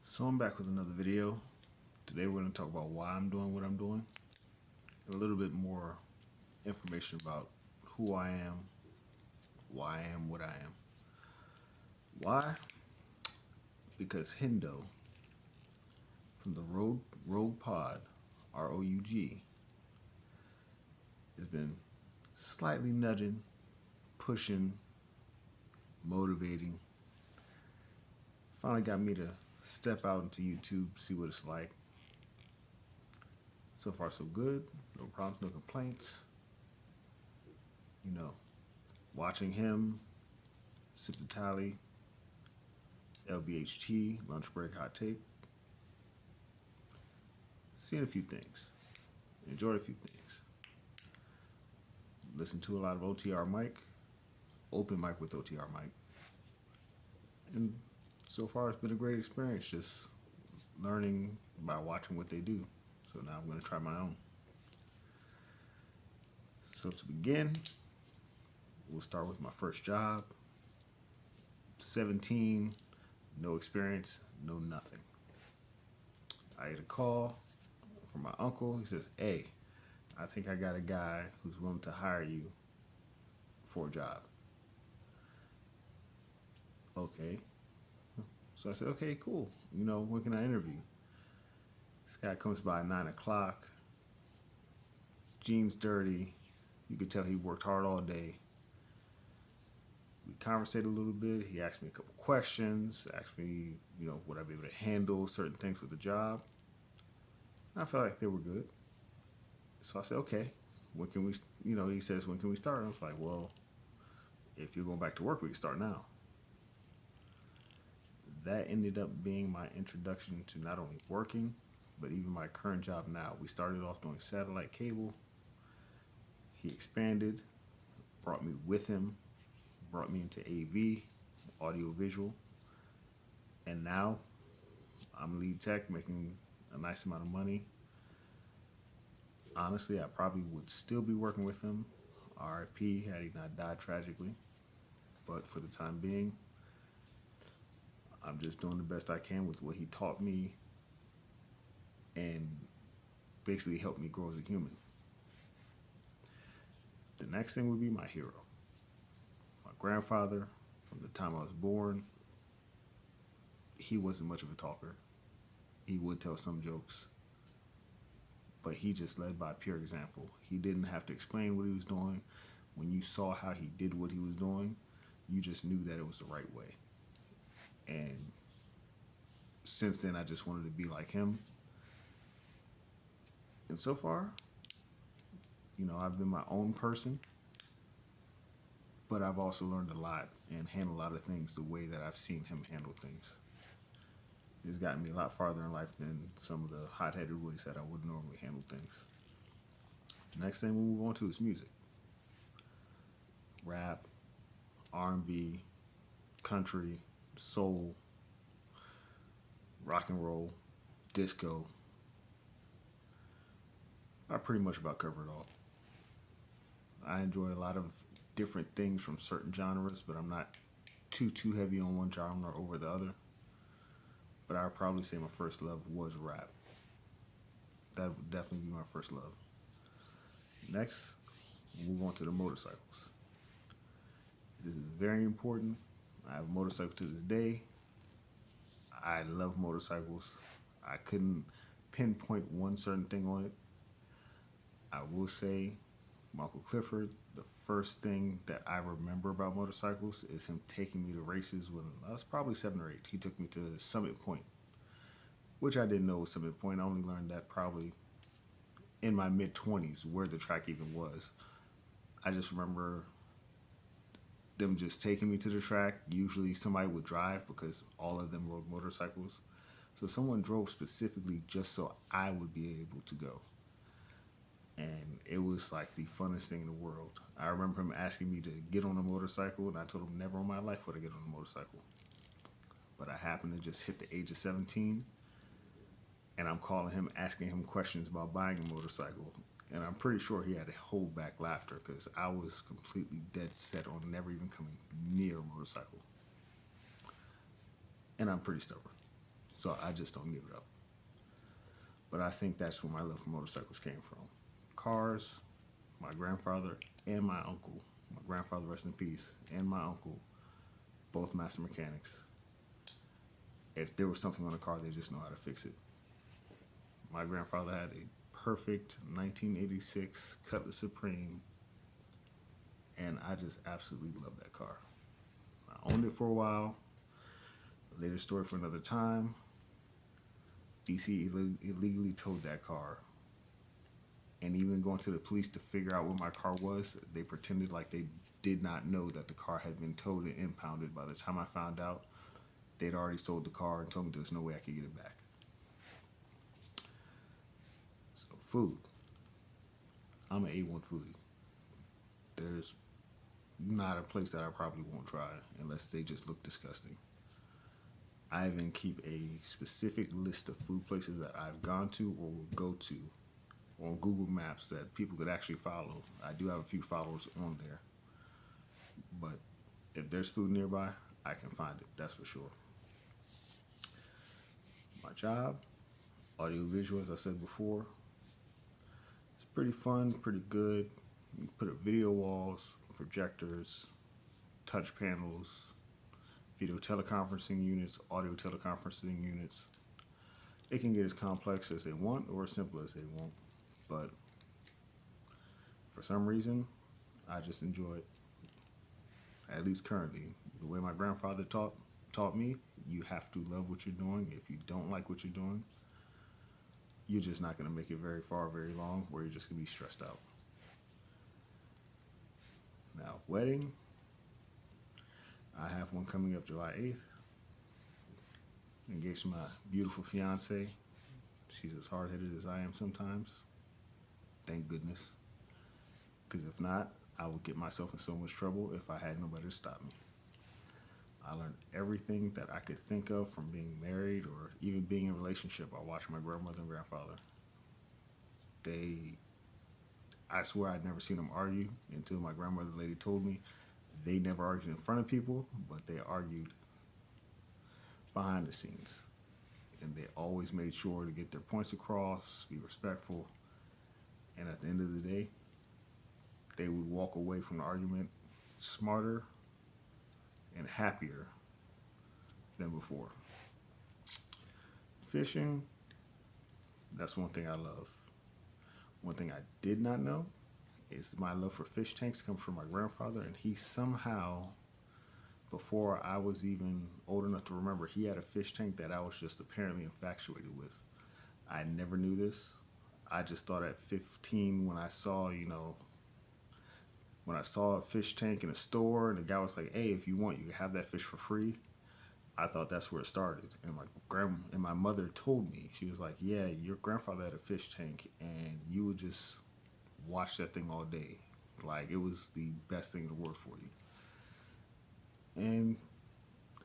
So I'm back with another video. Today we're going to talk about why I'm doing what I'm doing, and a little bit more information about who I am, why I am what I am. Why? Because Hendo from the Roug Pod, ROUG, has been slightly nudging, pushing, motivating. Finally got me to step out into YouTube, see what it's like. So far so good, no problems, no complaints. Watching him, sip the tally, LBHT, lunch break, hot take. Seeing a few things, enjoyed a few things. Listened to a lot of OTR Mike, open mic with OTR Mike. And so far it's been a great experience just learning by watching what they do. So now I'm going to try my own. So to begin, we'll start with my first job. 17, no experience, no nothing. I get a call from my uncle. He says, "Hey, I think I got a guy who's willing to hire you for a job." Okay. So I said, "Okay, cool. When can I interview?" This guy comes by 9 o'clock, jeans dirty. You could tell he worked hard all day. We conversated a little bit. He asked me a couple questions, asked me, would I be able to handle certain things with the job. I felt like they were good. So I said, "Okay, when can we, he says, when can we start?" I was like, "Well, if you're going back to work, we can start now." That ended up being my introduction to not only working, but even my current job now. We started off doing satellite cable. He expanded, brought me with him, brought me into AV, audio visual, and now I'm lead tech, making a nice amount of money. Honestly, I probably would still be working with him, RIP, had he not died tragically. But for the time being, I'm just doing the best I can with what he taught me and basically helped me grow as a human. The next thing would be my hero. My grandfather, from the time I was born, he wasn't much of a talker. He would tell some jokes, but he just led by pure example. He didn't have to explain what he was doing. When you saw how he did what he was doing, you just knew that it was the right way. And since then, I just wanted to be like him. And so far, I've been my own person, but I've also learned a lot and handled a lot of things the way that I've seen him handle things. It's gotten me a lot farther in life than some of the hot-headed ways that I would normally handle things. Next thing we'll move on to is music. Rap, R&B, country, soul, rock and roll, disco. I pretty much about cover it all. I enjoy a lot of different things from certain genres, but I'm not too heavy on one genre over the other. But I would probably say my first love was rap. That would definitely be my first love. Next, we'll move on to the motorcycles. This is very important. I have a motorcycle to this day. I love motorcycles. I couldn't pinpoint one certain thing on it. I will say, my Uncle Clifford, the first thing that I remember about motorcycles is him taking me to races when I was probably 7 or 8. He took me to Summit Point, which I didn't know was Summit Point. I only learned that probably in my mid-20s where the track even was. I just remember them just taking me to the track. Usually somebody would drive because all of them rode motorcycles. So someone drove specifically just so I would be able to go. And it was like the funnest thing in the world. I remember him asking me to get on a motorcycle, and I told him never in my life would I get on a motorcycle. But I happened to just hit the age of 17, and I'm calling him, asking him questions about buying a motorcycle. And I'm pretty sure he had to hold back laughter because I was completely dead set on never even coming near a motorcycle. And I'm pretty stubborn. So I just don't give it up. But I think that's where my love for motorcycles came from. Cars, my grandfather and my uncle, my grandfather, rest in peace, and my uncle, both master mechanics. If there was something on the car, they just know how to fix it. My grandfather had a perfect 1986 Cutlass Supreme, and I just absolutely love that car. I owned it for a while. Later story for another time. DC illegally towed that car. And even going to the police to figure out where my car was, they pretended like they did not know that the car had been towed and impounded. By the time I found out, they'd already sold the car and told me there's no way I could get it back. So food. I'm an A1 foodie. There's not a place that I probably won't try unless they just look disgusting. I even keep a specific list of food places that I've gone to or will go to on Google Maps that people could actually follow. I do have a few followers on there. But if there's food nearby, I can find it, that's for sure. My job, audiovisual, as I said before, it's pretty fun, pretty good. You put up video walls, projectors, touch panels, video teleconferencing units, audio teleconferencing units. It can get as complex as they want or as simple as they want, but for some reason, I just enjoy it. At least currently, the way my grandfather taught me, you have to love what you're doing. If you don't like what you're doing, you're just not going to make it very far, very long, where you're just going to be stressed out. Now, wedding, I have one coming up July 8th. Engaged to my beautiful fiance. She's as hard-headed as I am sometimes. Thank goodness. Because if not, I would get myself in so much trouble if I had nobody to stop me. I learned everything that I could think of from being married or even being in a relationship by watching my grandmother and grandfather. I swear I'd never seen them argue until my grandmother lady told me. They never argued in front of people, but they argued behind the scenes. And they always made sure to get their points across, be respectful. And at the end of the day, they would walk away from the argument smarter and happier than before. Fishing, that's one thing I love. One thing I did not know is my love for fish tanks comes from my grandfather, and he somehow, before I was even old enough to remember, he had a fish tank that I was just apparently infatuated with. I never knew this. I just thought at 15 when I saw a fish tank in a store and the guy was like, hey, if you want, you can have that fish for free. I thought that's where it started. And my mother told me, she was like, yeah, your grandfather had a fish tank and you would just watch that thing all day. Like, it was the best thing in the world for you. And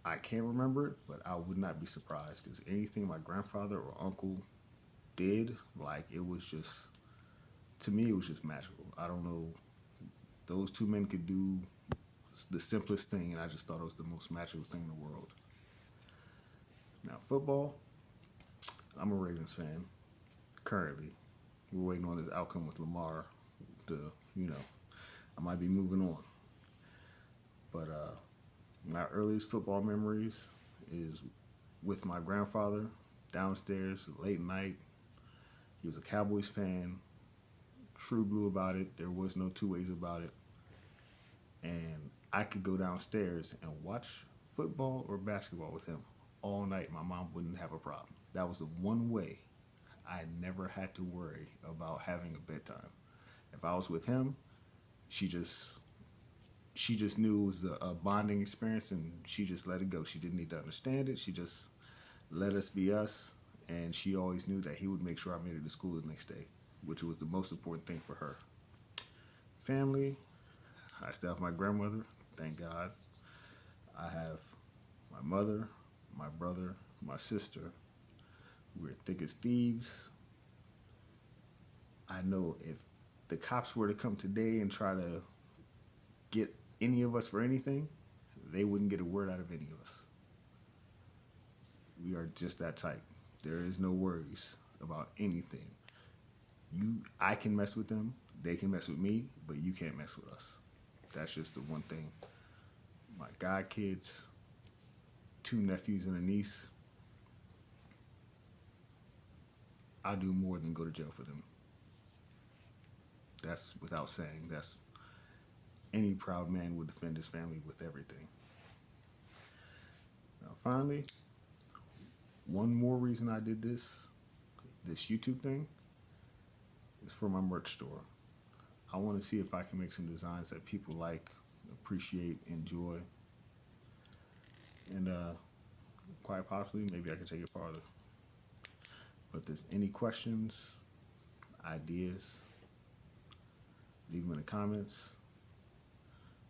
I can't remember it, but I would not be surprised because anything my grandfather or uncle did, like, it was just, to me, it was just magical. I don't know. Those two men could do the simplest thing, and I just thought it was the most magical thing in the world. Now, football, I'm a Ravens fan, currently. We're waiting on this outcome with Lamar to, I might be moving on. But my earliest football memories is with my grandfather downstairs late night. He was a Cowboys fan, true blue about it. There was no two ways about it. And I could go downstairs and watch football or basketball with him all night. My mom wouldn't have a problem. That was the one way I never had to worry about having a bedtime. If I was with him, she just knew it was a bonding experience, and she just let it go. She didn't need to understand it. She just let us be us, and she always knew that he would make sure I made it to school the next day, which was the most important thing for her. Family, I still have my grandmother, thank God. I have my mother, my brother, my sister. We're thick as thieves. I know if the cops were to come today and try to get any of us for anything, they wouldn't get a word out of any of us. We are just that tight. There is no worries about anything. I can mess with them, they can mess with me, but you can't mess with us. That's just the one thing. My god kids, 2 nephews and a niece, I'll do more than go to jail for them. That's without saying. That's any proud man would defend his family with everything. Now, finally, one more reason I did this YouTube thing, is for my merch store. I want to see if I can make some designs that people like, appreciate, enjoy, and quite possibly, maybe I can take it farther. But if there's any questions, ideas, leave them in the comments.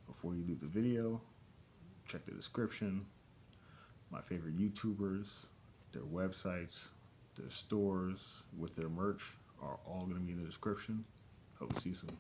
Before you leave the video, check the description. My favorite YouTubers, their websites, their stores with their merch are all going to be in the description. Hope to see you soon.